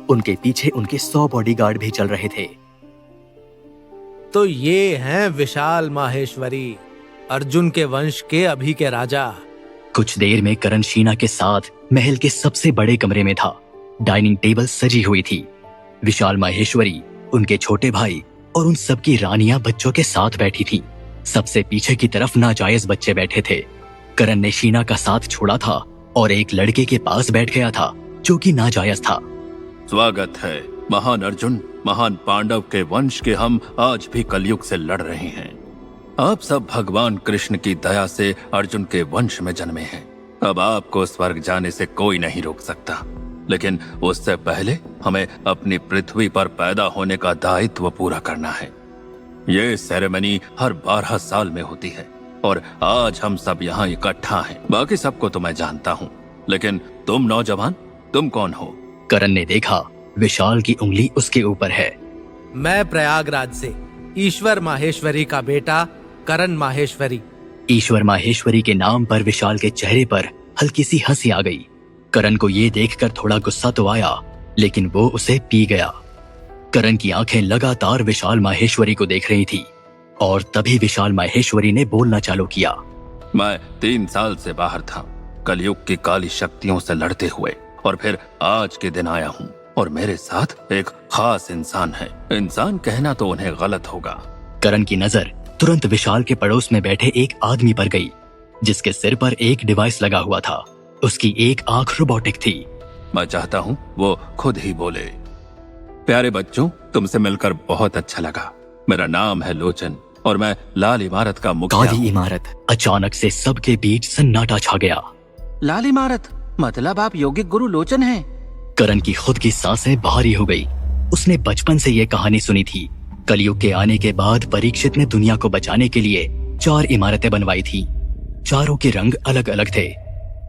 Speaker 2: उनके पीछे उनके 100 बॉडीगार्ड भी चल रहे थे।
Speaker 1: तो ये हैं विशाल माहेश्वरी, अर्जुन के वंश के अभी के राजा।
Speaker 2: कुछ देर में करण शीना के साथ महल के सबसे बड़े कमरे में था। डाइनिंग टेबल सजी हुई थी। विशाल माहेश्वरी, उनके छोटे भाई और उन सबकी रानियां बच्चों के साथ बैठी थीं। सबसे पीछे की तरफ नाजायज बच्चे बैठे थे। करण ने शीना का साथ छोड़ा था और एक लड़के के पास बैठ गया था जो कि नाजायज था।
Speaker 3: स्वागत है महान अर्जुन, महान पांडव के वंश के हम आज भी कलयुग से लड़ रहे हैं। आप सब भगवान कृष्ण की दया से अर्जुन के वंश में जन्मे हैं। अब आपको स्वर्ग जाने से कोई नहीं रोक सकता, लेकिन उससे पहले हमें अपनी पृथ्वी पर पैदा होने का दायित्व पूरा करना है। ये सेरेमनी हर 12 साल में होती है और आज हम सब यहाँ इकट्ठा हैं। बाकी सबको तो मैं जानता हूँ, लेकिन तुम नौजवान, तुम कौन हो?
Speaker 2: करण ने देखा विशाल की उंगली उसके ऊपर है।
Speaker 1: मैं प्रयागराज से ईश्वर माहेश्वरी का बेटा करण माहेश्वरी।
Speaker 2: ईश्वर माहेश्वरी के नाम पर विशाल के चेहरे पर हल्की सी हंसी आ गई। करण को ये देखकर थोड़ा गुस्सा तो आया, लेकिन वो उसे पी गया। करण की आंखें लगातार विशाल माहेश्वरी को देख रही थी और तभी विशाल माहेश्वरी ने बोलना चालू किया।
Speaker 3: मैं 3 साल से बाहर था, कलयुग की काली शक्तियों से लड़ते हुए, और फिर आज के दिन आया हूँ और मेरे साथ एक खास इंसान है। इंसान कहना तो उन्हें गलत होगा।
Speaker 2: करण की नजर तुरंत विशाल के पड़ोस में बैठे एक आदमी पर गई, जिसके सिर पर एक डिवाइस लगा हुआ था। उसकी एक आंख रोबोटिक थी।
Speaker 3: मैं चाहता हूँ वो खुद ही बोले। प्यारे बच्चों, तुमसे मिलकर बहुत अच्छा लगा। मेरा नाम है लोचन और मैं लाल इमारत का मुखिया
Speaker 2: काली
Speaker 3: हूँ।
Speaker 2: इमारत। अचानक से सबके बीच सन्नाटा छा गया।
Speaker 7: लाल इमारत, मतलब आप योगिक गुरु लोचन हैं?
Speaker 2: करण की खुद की सांसें भारी हो गई। उसने बचपन से ये कहानी सुनी थी। कलयुग के आने के बाद परीक्षित ने दुनिया को बचाने के लिए 4 इमारतें बनवाई थी। चारों के रंग अलग अलग थे,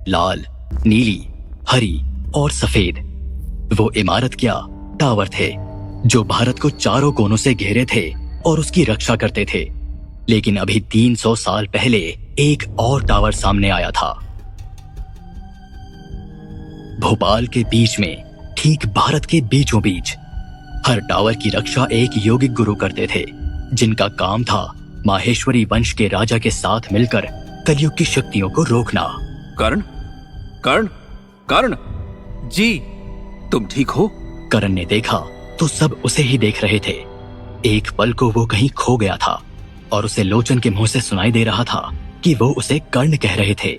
Speaker 2: लाल, नीली, हरी और सफेद। वो इमारत क्या, टावर थे जो भारत को चारों कोनों से घेरे थे और उसकी रक्षा करते थे। लेकिन अभी 300 साल पहले एक और टावर सामने आया था। भोपाल के बीच में, ठीक भारत के बीचों बीच। हर टावर की रक्षा एक योगिक गुरु करते थे, जिनका काम था माहेश्वरी वंश के राजा के साथ मिलकर कलयुग की शक्तियों को रोकना।
Speaker 3: कर्ण, कर्ण, कर्ण,
Speaker 1: जी।
Speaker 3: तुम ठीक हो?
Speaker 2: करण ने देखा तो सब उसे ही देख रहे थे। एक पल को वो कहीं खो गया था और उसे लोचन के मुंह से सुनाई दे रहा था कि वो उसे कर्ण कह रहे थे।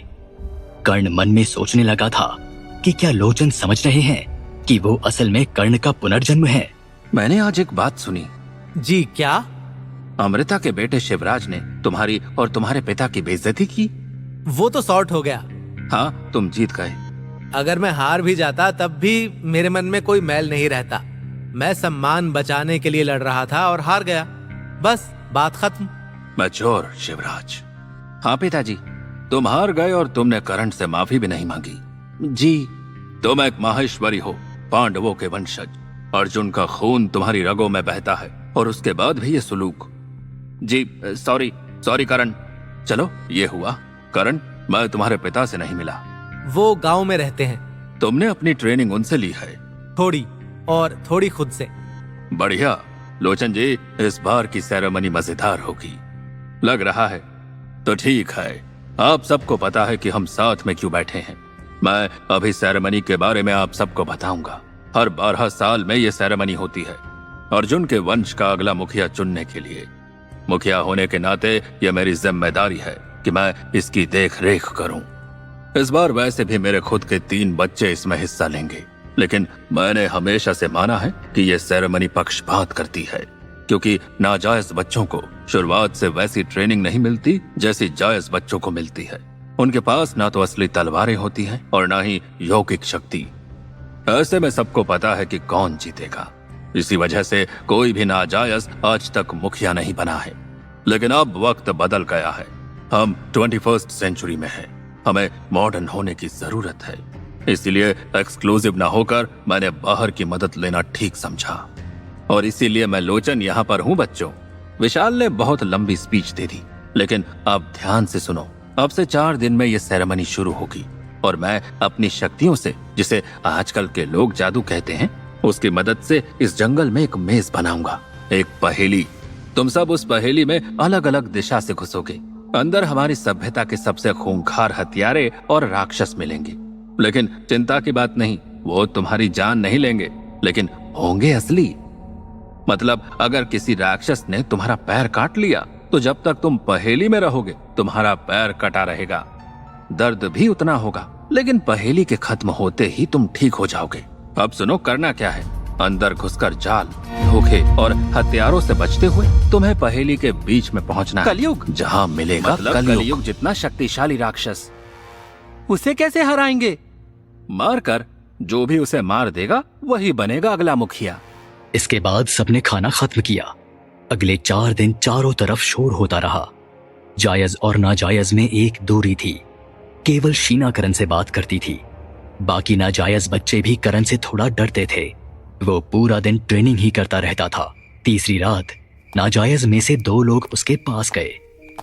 Speaker 2: कर्ण मन में सोचने लगा था कि क्या लोचन समझ रहे हैं कि वो असल में कर्ण का पुनर्जन्म है।
Speaker 3: मैंने आज एक बात सुनी।
Speaker 1: जी, क्या?
Speaker 3: अमृता के बेटे शिवराज ने तुम्हारी और तुम्हारे पिता की बेइज्जती की।
Speaker 1: वो तो सॉर्ट हो गया।
Speaker 3: हाँ, तुम जीत गए।
Speaker 1: अगर मैं हार भी जाता तब भी मेरे मन में कोई मैल नहीं रहता। मैं सम्मान बचाने के लिए लड़ रहा था और हार गया, बस बात खत्म।
Speaker 3: मैच्योर शिवराज। हाँ पिताजी, तुम हार गए और तुमने करण से माफी भी नहीं मांगी।
Speaker 7: जी।
Speaker 3: तुम एक माहेश्वरी हो, पांडवों के वंशज। अर्जुन का खून तुम्हारी रगों में बहता है और उसके बाद भी ये सुलूक। जी सॉरी करण। चलो, ये हुआ। करण, मैं तुम्हारे पिता से नहीं मिला।
Speaker 1: वो गांव में रहते हैं।
Speaker 3: तुमने अपनी ट्रेनिंग उनसे ली है?
Speaker 1: थोड़ी, और थोड़ी खुद से।
Speaker 3: बढ़िया। लोचन जी, इस बार की सेरेमनी मजेदार होगी लग रहा है। तो ठीक है, आप सबको पता है कि हम साथ में क्यों बैठे हैं। मैं अभी सेरेमनी के बारे में आप सबको बताऊंगा। हर 12 साल में ये सेरेमनी होती है। अर्जुन के वंश का अगला मुखिया चुनने के लिए। मुखिया होने के नाते यह मेरी जिम्मेदारी है कि मैं इसकी देख रेख करूं। इस बार वैसे भी मेरे खुद के 3 बच्चे इसमें हिस्सा लेंगे, लेकिन मैंने हमेशा से माना है कि यह सेरेमनी पक्षपात करती है, क्योंकि नाजायज बच्चों को शुरुआत से वैसी ट्रेनिंग नहीं मिलती जैसी जायज बच्चों को मिलती है। उनके पास ना तो असली तलवारें होती हैं और ना ही यौगिक शक्ति। ऐसे में सबको पता है कि कौन जीतेगा। इसी वजह से कोई भी नाजायज आज तक मुखिया नहीं बना है। लेकिन अब वक्त बदल गया है। हम 21st सेंचुरी में हैं। हमें मॉडर्न होने की जरूरत है। इसलिए एक्सक्लूसिव ना होकर मैंने बाहर की मदद लेना ठीक समझा, और इसीलिए मैं लोचन यहाँ पर हूँ। बच्चों, विशाल ने बहुत लंबी स्पीच दे दी, लेकिन अब ध्यान से सुनो। अब से 4 दिन में ये सेरेमनी शुरू होगी और मैं अपनी शक्तियों से, जिसे आजकल के लोग जादू कहते हैं, उसकी मदद से इस जंगल में एक मेज बनाऊंगा, एक पहेली। तुम सब उस पहेली में अलग अलग दिशा से घुसोगे। अंदर हमारी सभ्यता के सबसे खूंखार हथियारे और राक्षस मिलेंगे। लेकिन चिंता की बात नहीं, वो तुम्हारी जान नहीं लेंगे, लेकिन होंगे असली। मतलब अगर किसी राक्षस ने तुम्हारा पैर काट लिया तो जब तक तुम पहेली में रहोगे तुम्हारा पैर कटा रहेगा। दर्द भी उतना होगा, लेकिन पहेली के खत्म होते ही तुम ठीक हो जाओगे। अब सुनो, करना क्या है। अंदर घुसकर जाल, धोखे और हथियारों से बचते हुए तुम्हें पहेली के बीच में पहुंचना है,
Speaker 7: कलयुग?
Speaker 3: जहां मिलेगा
Speaker 7: मतलब
Speaker 3: कलयुग
Speaker 7: जितना शक्तिशाली राक्षस, उसे कैसे हराएंगे?
Speaker 3: मारकर। जो भी उसे मार देगा वही बनेगा अगला मुखिया।
Speaker 2: इसके बाद सबने खाना खत्म किया। अगले 4 दिन चारों तरफ शोर होता रहा। जायज और नाजायज में एक दूरी थी। केवल शीना करण से बात करती थी। बाकी नाजायज बच्चे भी करण से थोड़ा डरते थे। वो पूरा दिन ट्रेनिंग ही करता रहता था। तीसरी रात नाजायज में से 2 लोग उसके पास गए,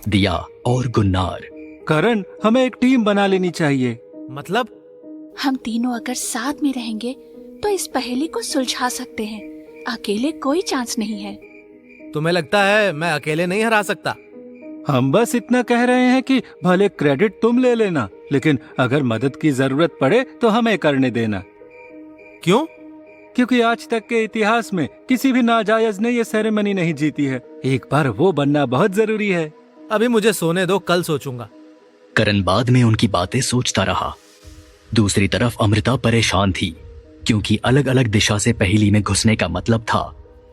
Speaker 2: दिया और गुन्नार।
Speaker 7: करण, हमें एक टीम बना लेनी चाहिए।
Speaker 1: मतलब?
Speaker 6: हम तीनों अगर साथ में रहेंगे तो इस पहेली को सुलझा सकते हैं। अकेले कोई चांस नहीं है।
Speaker 1: तुम्हें लगता है मैं अकेले नहीं हरा सकता?
Speaker 7: हम बस इतना कह रहे हैं कि भले क्रेडिट तुम ले लेना, लेकिन अगर मदद की जरूरत पड़े तो हमें करने देना।
Speaker 1: क्यों?
Speaker 7: क्योंकि आज तक के इतिहास में किसी भी नाजायज ने ये सेरेमनी नहीं जीती है। एक बार वो बनना बहुत जरूरी है।
Speaker 1: अभी मुझे सोने दो, कल सोचूंगा।
Speaker 2: करण बाद में उनकी बातें सोचता रहा। दूसरी तरफ अमृता परेशान थी, क्योंकि अलग अलग दिशा से पहेली में घुसने का मतलब था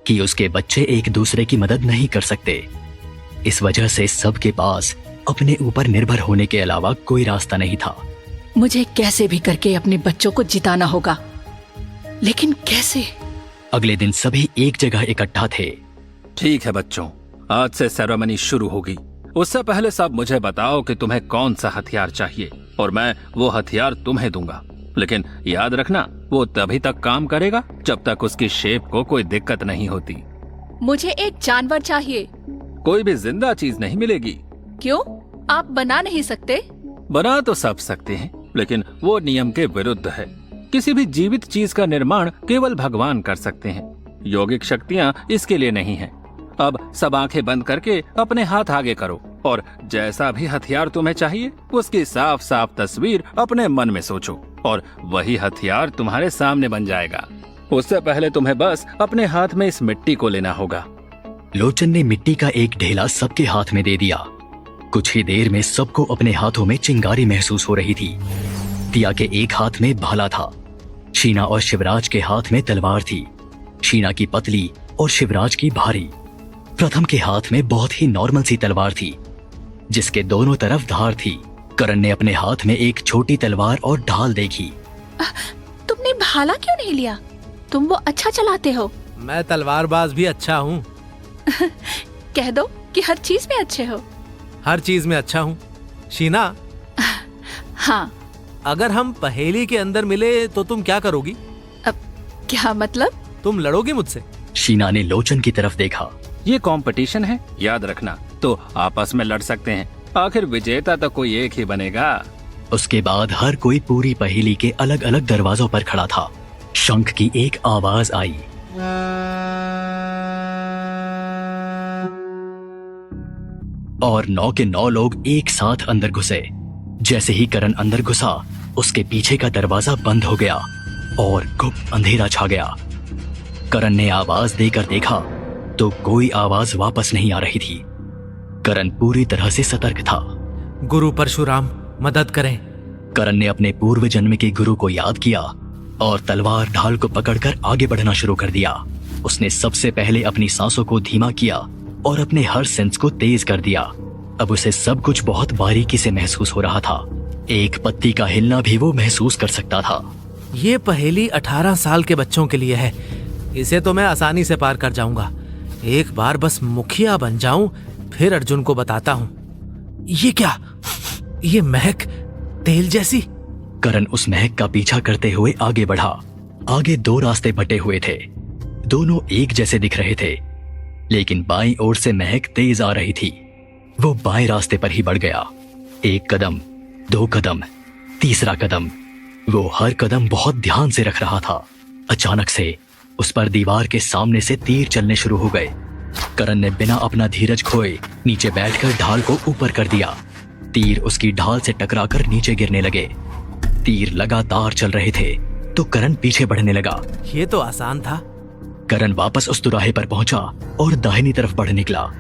Speaker 2: कि उसके बच्चे एक दूसरे की मदद नहीं कर सकते। इस वजह से सबके पास अपने ऊपर निर्भर होने के अलावा कोई रास्ता नहीं था।
Speaker 5: मुझे कैसे भी करके अपने बच्चों को जिताना होगा, लेकिन कैसे?
Speaker 2: अगले दिन सभी एक जगह इकट्ठा थे।
Speaker 3: ठीक है बच्चों, आज से सेरेमनी शुरू होगी। उससे पहले सब मुझे बताओ कि तुम्हें कौन सा हथियार चाहिए, और मैं वो हथियार तुम्हें दूंगा। लेकिन याद रखना, वो तभी तक काम करेगा जब तक उसकी शेप को कोई दिक्कत नहीं होती।
Speaker 6: मुझे एक जानवर चाहिए।
Speaker 3: कोई भी जिंदा चीज नहीं मिलेगी।
Speaker 6: क्यों? आप बना नहीं सकते?
Speaker 3: बना तो सब सकते हैं, लेकिन वो नियम के विरुद्ध है। किसी भी जीवित चीज का निर्माण केवल भगवान कर सकते हैं। यौगिक शक्तियाँ इसके लिए नहीं हैं। अब सब आंखें बंद करके अपने हाथ आगे करो और जैसा भी हथियार तुम्हें चाहिए उसकी साफ साफ तस्वीर अपने मन में सोचो, और वही हथियार तुम्हारे सामने बन जाएगा। उससे पहले तुम्हें बस अपने हाथ में इस मिट्टी को लेना होगा।
Speaker 2: लोचन ने मिट्टी का एक ढेला सबके हाथ में दे दिया। कुछ ही देर में सबको अपने हाथों में चिंगारी महसूस हो रही थी। दिया के एक हाथ में भाला था। शीना और शिवराज के हाथ में तलवार थी। शीना की पतली और शिवराज की भारी। प्रथम के हाथ में बहुत ही नॉर्मल सी तलवार थी, जिसके दोनों तरफ धार थी। करण ने अपने हाथ में एक छोटी तलवार और ढाल देखी।
Speaker 6: तुमने भाला क्यों नहीं लिया? तुम वो अच्छा चलाते हो।
Speaker 1: मैं तलवारबाज भी अच्छा हूँ।
Speaker 6: कह दो कि हर चीज में अच्छे हो।
Speaker 1: हर चीज में अच्छा हूँ। शीना,
Speaker 6: हाँ।
Speaker 1: अगर हम पहेली के अंदर मिले तो तुम क्या करोगी?
Speaker 6: अब क्या मतलब?
Speaker 1: तुम लड़ोगी मुझसे?
Speaker 2: शीना ने लोचन की तरफ देखा।
Speaker 3: ये कंपटीशन है, याद रखना। तो आपस में लड़ सकते हैं, आखिर विजेता तो कोई एक ही बनेगा।
Speaker 2: उसके बाद हर कोई पूरी पहेली के अलग अलग दरवाजों पर खड़ा था। शंख की एक आवाज आई। और 9 के 9 लोग एक साथ अंदर घुसे। जैसे ही करण अंदर घुसा, उसके पीछे का दरवाजा बंद हो गया और गुप्त अंधेरा छा गया। करण ने आवाज देकर देखा तो कोई आवाज वापस नहीं आ रही थी। करण पूरी तरह से सतर्क था।
Speaker 1: गुरु परशुराम मदद करें।
Speaker 2: करण ने अपने पूर्व जन्म के गुरु को याद किया और तलवार ढाल को पकड़कर आगे बढ़ना शुरू कर दिया। उसने सबसे पहले अपनी सांसों को धीमा किया और अपने हर सेंस को तेज कर दिया। अब उसे सब कुछ बहुत बारीकी से महसूस हो रहा था। एक पत्ती का हिलना भी वो महसूस कर सकता था।
Speaker 1: ये पहेली 18 साल के बच्चों के लिए है। इसे तो मैं आसानी से पार कर जाऊंगा। एक बार बस मुखिया बन जाऊं, फिर अर्जुन को बताता हूं। ये क्या? ये महक तेल जैसी।
Speaker 2: करण उस महक का पीछा करते हुए आगे बढ़ा। आगे 2 रास्ते बटे हुए थे। दोनों एक जैसे दिख रहे थे, लेकिन बाईं ओर से महक तेज आ रही थी। वो बाएं रास्ते पर ही बढ़ गया। 1 कदम, 2 कदम, तीसरा कदम। वो हर कदम बहुत ध्यान से रख रहा था। अचानक से उस पर दीवार के सामने से तीर चलने शुरू हो गए। करण ने बिना अपना धीरज खोए नीचे बैठकर ढाल को ऊपर कर दिया। तीर उसकी ढाल से टकराकर नीचे गिरने लगे। तीर लगातार चल रहे थे तो करण पीछे बढ़ने लगा।
Speaker 1: ये तो आसान था।
Speaker 2: करण वापस उस तिराहे पर पहुंचा और दाहिनी तरफ बढ़ निकला।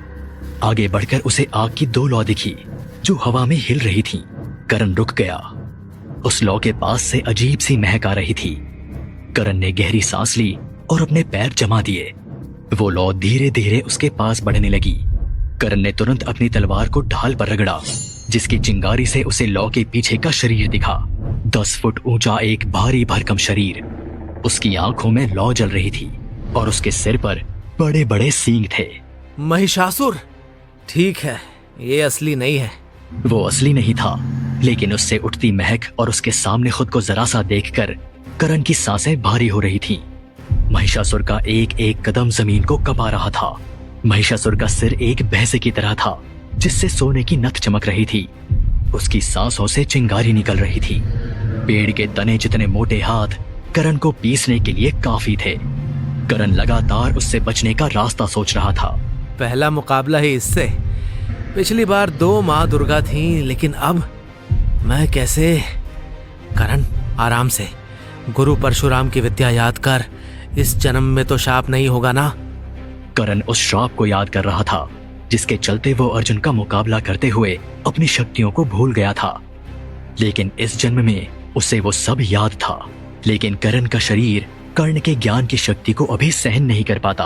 Speaker 2: आगे बढ़कर उसे आग की 2 लौ दिखी जो हवा में हिल रही थीं। करण रुक गया। उस लौ के पास से अजीब सी महक आ रही थी। करण ने गहरी सांस ली और अपने पैर जमा दिए। वो लौ धीरे धीरे उसके पास बढ़ने लगी। करण ने तुरंत अपनी तलवार को ढाल पर रगड़ा, जिसकी चिंगारी से उसे लौ के पीछे का शरीर दिखा। 10 फुट ऊंचा एक भारी भरकम शरीर। उसकी आंखों में लौ जल रही थी और उसके सिर पर बड़े बड़े सींग थे।
Speaker 1: महिषासुर। ठीक है, ये असली नहीं है।
Speaker 2: वो असली नहीं था, लेकिन उससे उठती महक और उसके सामने खुद को जरा सा देखकर करण की सांसें भारी हो रही थीं। महिषासुर का एक एक कदम जमीन को कपा रहा था। महिषासुर का सिर एक भैंसे की तरह था, जिससे सोने की नथ चमक रही थी। उसकी सांसों से चिंगारी निकल रही थी। पेड़ के तने जितने मोटे हाथ करण को पीसने के लिए काफी थे। करण लगातार उससे बचने का रास्ता सोच रहा था।
Speaker 1: पहला मुकाबला ही इससे। पिछली बार 2 माँ दुर्गा थीं, लेकिन अब मैं कैसे? करण, आराम से। गुरु परशुराम की विद्या याद कर। इस जन्म में तो शाप नहीं होगा ना?
Speaker 2: करण उस श्राप को याद कर रहा था, जिसके चलते वो अर्जुन का मुकाबला करते हुए अपनी शक्तियों को भूल गया था। लेकिन इस जन्म में उसे वो सब याद था। लेकिन करण का शरीर कर्ण के ज्ञान की शक्ति को अभी सहन नहीं कर पाता,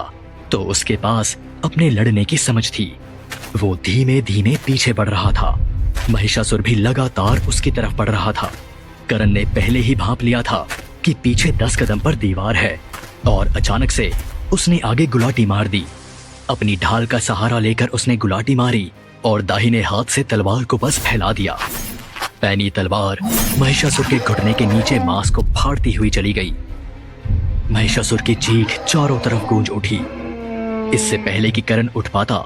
Speaker 2: तो उसके पास अपने लड़ने की समझ थी। वो धीमे धीमे पीछे बढ़ रहा था। महिषासुर भी लगातार उसकी तरफ बढ़ रहा था। करण ने पहले ही भांप लिया था कि पीछे 10 कदम पर दीवार है, और अचानक से उसने आगे गुलाटी मार दी। अपनी ढाल का सहारा लेकर उसने गुलाटी मारी और दाहिने हाथ से तलवार को बस फैला दिया। पैनी तलवार महिषासुर के घुटने के नीचे मांस को फाड़ती हुई चली गई। महिषासुर की चीख चारों तरफ गूंज उठी। इससे पहले कि करण उठ पाता,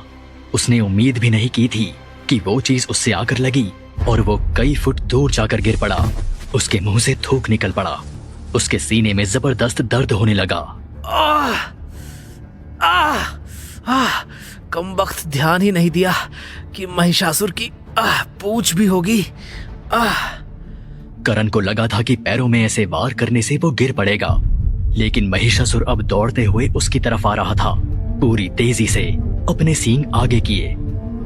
Speaker 2: उसने उम्मीद भी नहीं की थी कि वो चीज उससे आकर लगी और वो कई फुट दूर जाकर गिर पड़ा। उसके मुंह से थूक निकल पड़ा। उसके सीने में जबरदस्त दर्द होने लगा।
Speaker 1: कमबख्त ध्यान ही नहीं दिया कि महिषासुर की पूंछ भी होगी।
Speaker 2: करण को लगा था कि पैरों में ऐसे वार करने से वो गिर पड़ेगा, लेकिन महिषासुर अब दौड़ते हुए उसकी तरफ आ रहा था, पूरी तेजी से, अपने सींग आगे किए।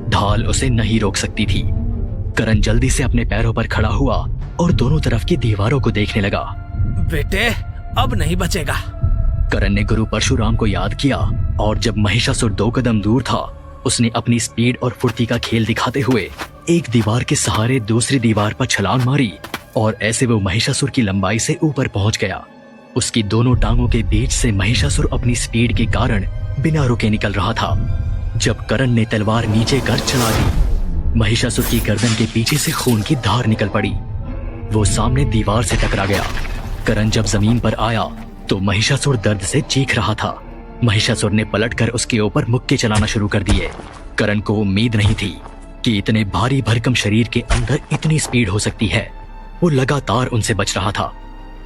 Speaker 2: ढाल उसे नहीं रोक सकती थी। करण जल्दी से अपने पैरों पर खड़ा हुआ और दोनों तरफ की दीवारों को देखने लगा।
Speaker 1: बेटे, अब नहीं बचेगा।
Speaker 2: करण ने गुरु परशुराम को याद किया, और जब महिषासुर 2 कदम दूर था, उसने अपनी स्पीड और फुर्ती का खेल दिखाते हुए एक दीवार के सहारे दूसरी दीवार पर छलांग मारी, और ऐसे वो महिषासुर की लंबाई से ऊपर पहुंच गया। उसकी दोनों टांगों के बीच से महिषासुर अपनी स्पीड के कारण बिना रुके निकल रहा था। जब करण ने तलवार नीचे कर चला दी, महिषासुर की गर्दन के पीछे से खून की धार निकल पड़ी। वो सामने दीवार से टकरा गया। करण जब जमीन पर आया तो महिषासुर दर्द से चीख रहा था। महिषासुर ने पलटकर उसके ऊपर मुक्के चलाना शुरू कर दिए। करण को उम्मीद नहीं थी कि इतने भारी भरकम शरीर के अंदर इतनी स्पीड हो सकती है। वो लगातार उनसे बच रहा था।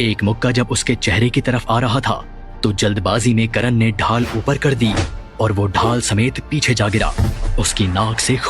Speaker 2: एक मुक्का जब उसके चेहरे की तरफ आ रहा था तो जल्दबाजी में करण ने ढाल ऊपर कर दी और वो ढाल समेत पीछे जा गिरा। उसकी नाक से